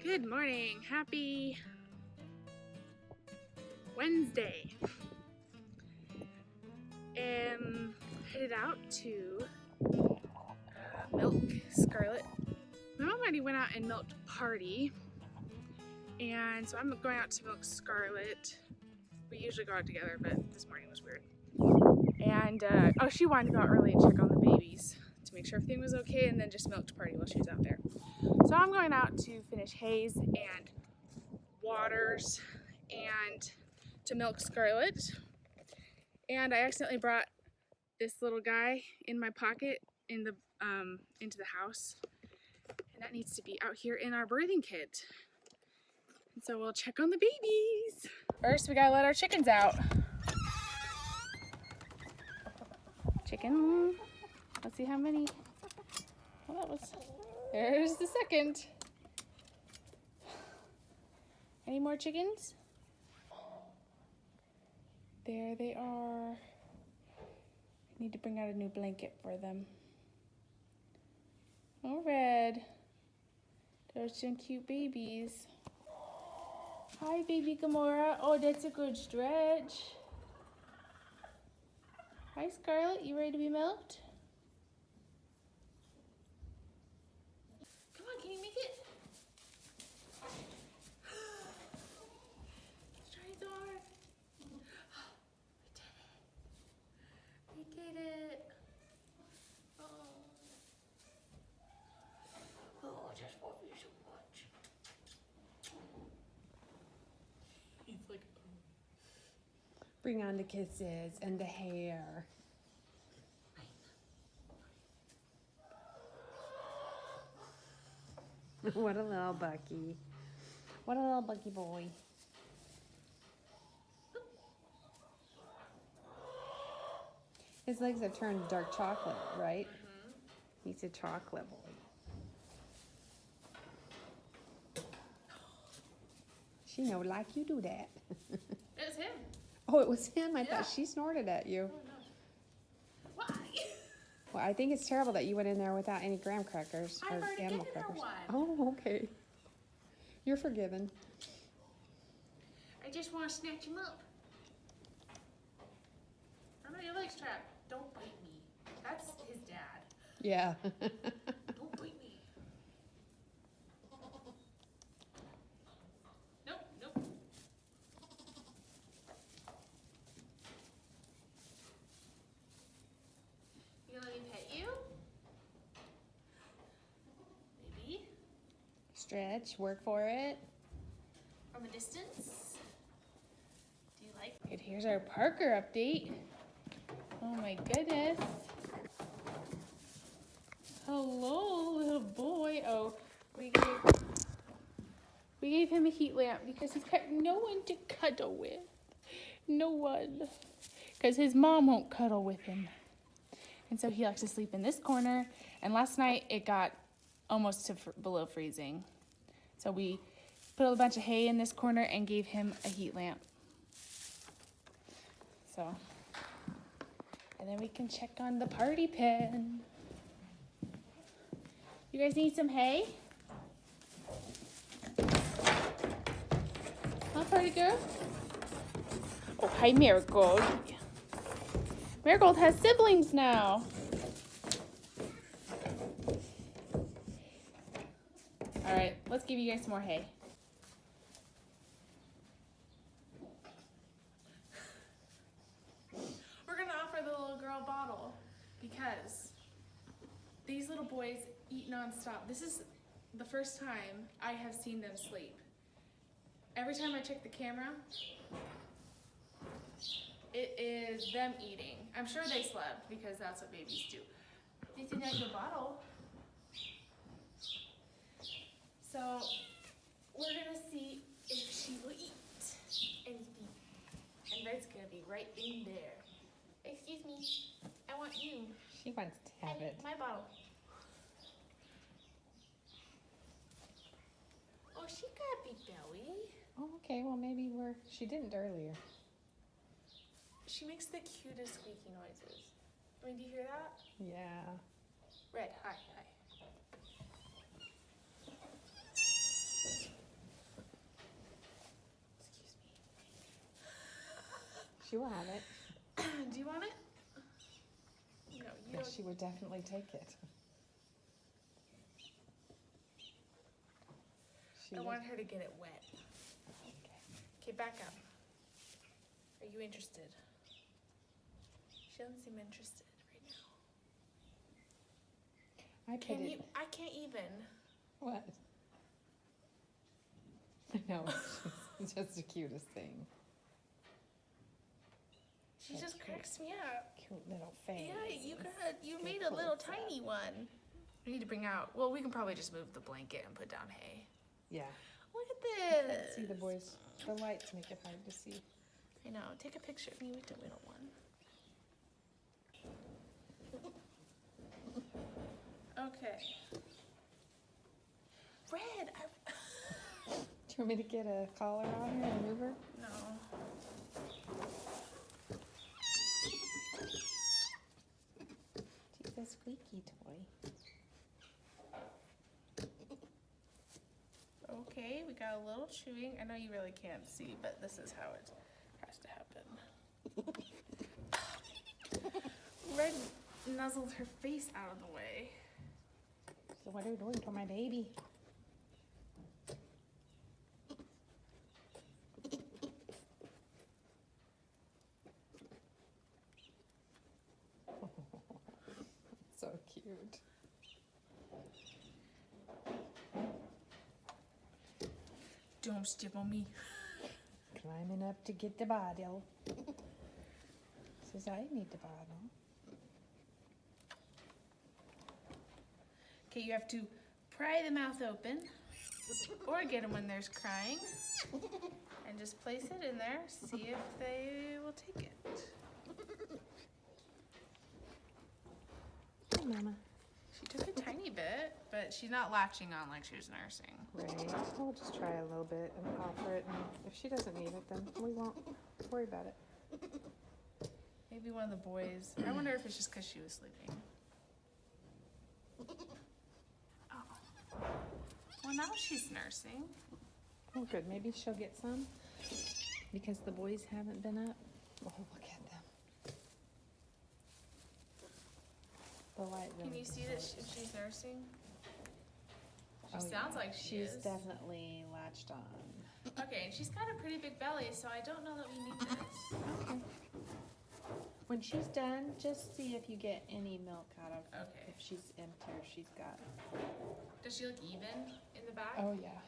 Good morning. Happy Wednesday. Headed out to milk Scarlet. My mom already went out and milked Party, and so I'm going out to milk Scarlet. We usually go out together, but this morning was weird. And she wanted to go out early and check on the babies to make sure everything was okay, and then just milked Party while she was out there. So I'm going out to finish Hayes and Waters and to milk Scarlet. And I accidentally brought this little guy in my pocket in the into the house, and that needs to be out here in our birthing kit. And so we'll check on the babies. First, we gotta let our chickens out. Chicken. Let's see how many. Well, there's the second. Any more chickens? There they are. I need to bring out a new blanket for them. Oh, Red. Those some cute babies. Hi, baby Gamora. Oh, that's a good stretch. Hi, Scarlet. You ready to be milked? Come on, can you make it? Let's try so hard. We did it. Oh, I just love you so much. He's like, Bring on the kisses and the hair. What a little Bucky. What a little Bucky boy. His legs have turned dark chocolate, right? mm-hmm. He's a chocolate boy. She know like you do that. It was him. Oh, it was him? I Yeah. thought she snorted at you. Oh, no. Why? Well, I think it's terrible that you went in there without any graham crackers I've or already animal given her crackers. one. Oh, okay. You're forgiven. I just want to snatch him up. I know your leg's trapped. Don't bite me. That's his dad. Yeah. Don't bite me. Nope, nope. You gonna let me pet you? Maybe. Stretch, work for it. From a distance? Do you like it? Here's our Parker update. Oh my goodness. Hello, little boy. Oh, we gave him a heat lamp because he's got no one to cuddle with. No one. Because his mom won't cuddle with him. And so he likes to sleep in this corner. And last night it got almost to below freezing. So we put a bunch of hay in this corner and gave him a heat lamp. So, and then we can check on the party pen. You guys need some hay? Huh, party girl? Oh, hi, Marigold. Marigold has siblings now. All right, let's give you guys some more hay. We're gonna offer the little girl bottle because these little boys eat nonstop. This is the first time I have seen them sleep. Every time I check the camera, it is them eating. I'm sure they slept because that's what babies do. This is not your bottle. So we're gonna see if she will eat anything. And Red's gonna be right in there. Excuse me, I want you. She wants to have it. My bottle. Oh, she got a big belly. Oh, okay. Well, maybe she didn't earlier. She makes the cutest squeaky noises. I mean, do you hear that? Yeah. Red, hi, hi. She will have it. Do you want it? No, you Yeah, don't. she would definitely take it. I want her to get it wet. Okay, back up. Are you interested? She doesn't seem interested right now. I can't even. What? I know, it's just the cutest thing. She just cracks me up. Cute little face. Yeah, you made a little tiny one. We need to bring out, well, we can probably just move the blanket and put down hay. Yeah. Look at I this. can't see the boys. The lights make it hard to see. I know. Take a picture of me with the little one. Okay. Red. Do you want me to get a collar on her and move her? No. She's a squeaky toy. Okay, we got a little chewing. I know you really can't see, but this is how it has to happen. Red nuzzled her face out of the way. So what are we doing for my baby? So cute. Don't step on me. Climbing up to get the bottle. Says I need the bottle. Okay, you have to pry the mouth open or get them when there's crying and just place it in there, see if they will take it. Hi, Mama. She took a tiny bit, but she's not latching on like she was nursing. Right. We'll just try a little bit and offer it, and if she doesn't need it, then we won't worry about it. Maybe one of the boys. I wonder if it's just because she was sleeping. Oh. Well, now she's nursing. Oh, good. Maybe she'll get some because the boys haven't been up. Oh, look at them. The light. Can you see that she's nursing? She sounds like she's definitely latched on. Okay, and she's got a pretty big belly, so I don't know that we need this. Okay. When she's done, just see if you get any milk out of her. Okay. If she's empty or she's got. Does she look even in the back? Oh yeah.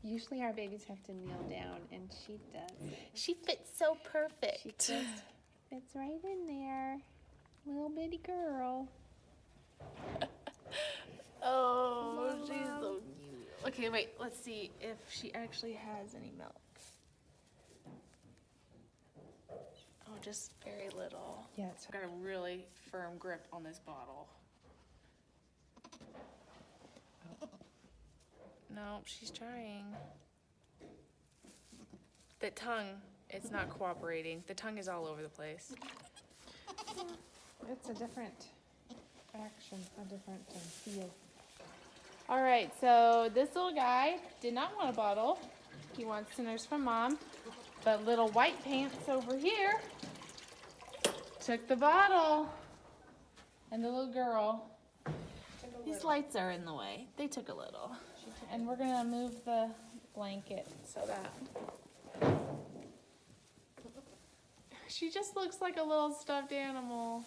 Usually our babies have to kneel down, and she does. She fits so perfect. She just fits right in there. Little bitty girl. Oh, she's so cute. Okay, wait, let's see if she actually has any milk. Oh, just very little. Yeah, it's I've got a really firm grip on this bottle. Nope, she's trying. The tongue, it's not cooperating. The tongue is all over the place. It's a different action, a different feel. All right, so this little guy did not want a bottle. He wants to nurse from mom. But little white pants over here took the bottle. And the little girl. These lights are in the way. They took a little. And we're gonna move the blanket so that she just looks like a little stuffed animal.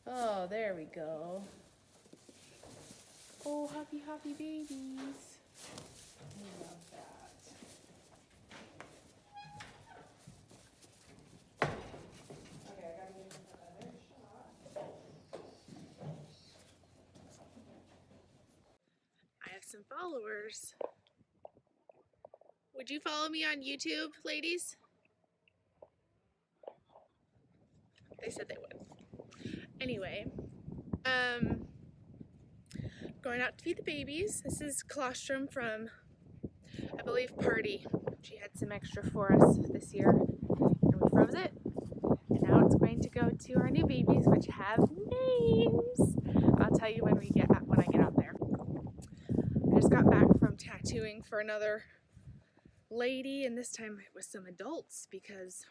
Oh, there we go. Oh, happy, happy babies. I love that. Okay, I gotta give him another shot. I have some followers. Would you follow me on YouTube, ladies? They said they would. Anyway, going out to feed the babies. This is colostrum from, I believe, Party. She had some extra for us this year, and we froze it. And now it's going to go to our new babies, which have names. I'll tell you when I get out there. I just got back from tattooing for another lady, and this time it was some adults because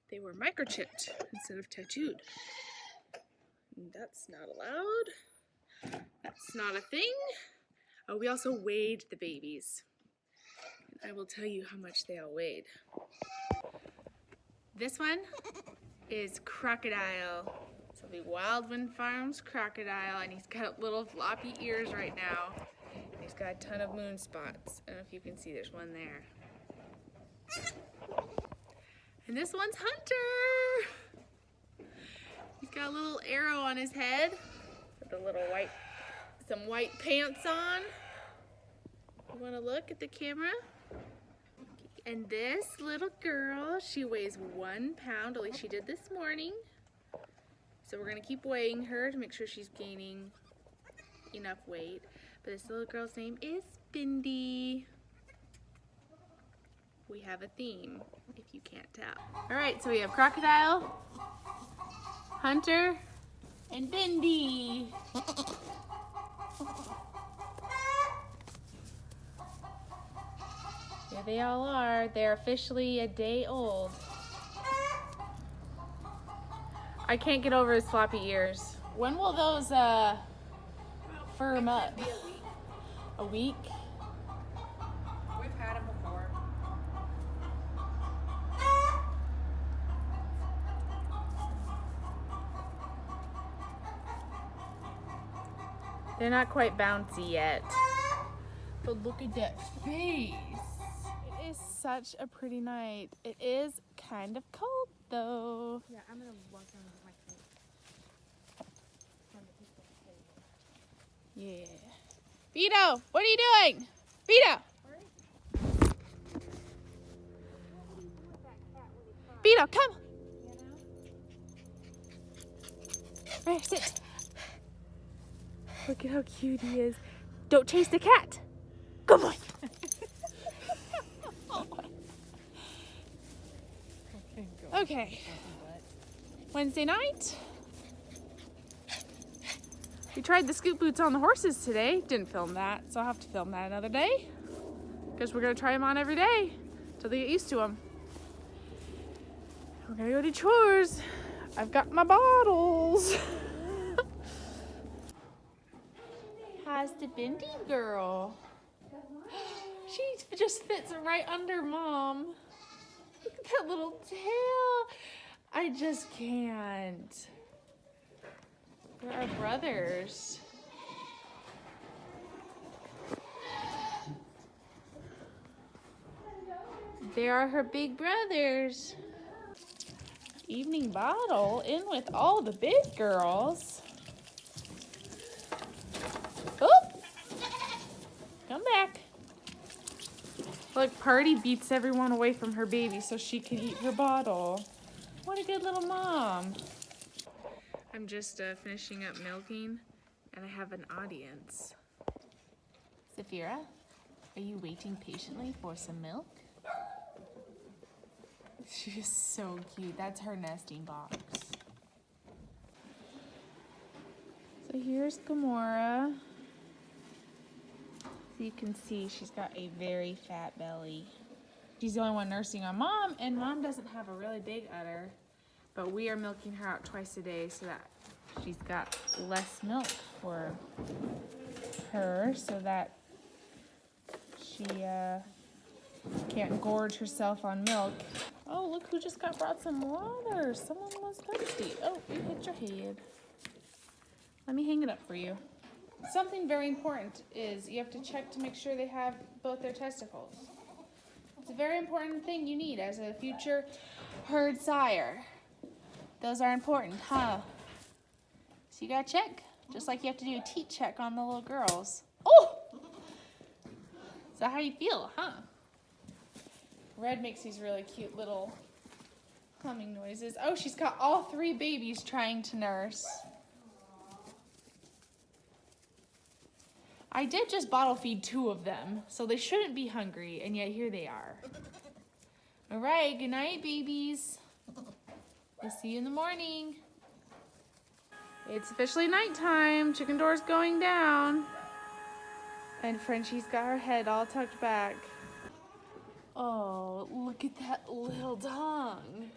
they were microchipped instead of tattooed. And that's not allowed. That's not a thing. Oh, we also weighed the babies. I will tell you how much they all weighed. This one is Crocodile. So the Wildwind Farms Crocodile, and he's got little floppy ears right now. He's got a ton of moon spots. I don't know if you can see, there's one there. And this one's Hunter. He's got a little arrow on his head with a little some white pants on. You want to look at the camera? And this little girl, she weighs 1 pound, at least she did this morning. So we're gonna keep weighing her to make sure she's gaining enough weight. But this little girl's name is Bindi. We have a theme, if you can't tell. All right, so we have Crocodile, Hunter, and Bindi. There they all are. They're officially a day old. I can't get over his floppy ears. When will those firm up? A week? We've had them before. They're not quite bouncy yet. But look at that face. It is such a pretty night. It is kind of cold though. Yeah, I'm gonna walk down with my face. Yeah. Vito, what are you doing? Vito! Vito, come! Right, sit. Look at how cute he is. Don't chase the cat. Good boy. Okay. Wednesday night. We tried the scoop boots on the horses today. Didn't film that, so I'll have to film that another day. Because we're going to try them on every day until they get used to them. We're going to go do chores. I've got my bottles. How's the Bindi girl? She just fits right under Mom. Look at that little tail. I just can't. They're our brothers. They are her big brothers. Evening bottle in with all the big girls. Oh! Come back. Look, Party beats everyone away from her baby so she can eat her bottle. What a good little mom. I'm just finishing up milking, and I have an audience. Saphira, are you waiting patiently for some milk? She's so cute. That's her nesting box. So here's Gamora. So you can see she's got a very fat belly. She's the only one nursing on Mom, and Mom doesn't have a really big udder. But we are milking her out twice a day so that she's got less milk for her so that she can't gorge herself on milk. Oh, look who just got brought some water. Someone was thirsty. Oh, you hit your head. Let me hang it up for you. Something very important is you have to check to make sure they have both their testicles. It's a very important thing you need as a future herd sire. Those are important, huh? So you gotta check, just like you have to do a teat check on the little girls. Oh! Is that how you feel, huh? Red makes these really cute little humming noises. Oh, she's got all 3 babies trying to nurse. I did just bottle feed 2 of them, so they shouldn't be hungry, and yet here they are. All right, good night, babies. We'll see you in the morning. It's officially nighttime. Chicken door's going down. And Frenchie's got her head all tucked back. Oh, look at that little tongue.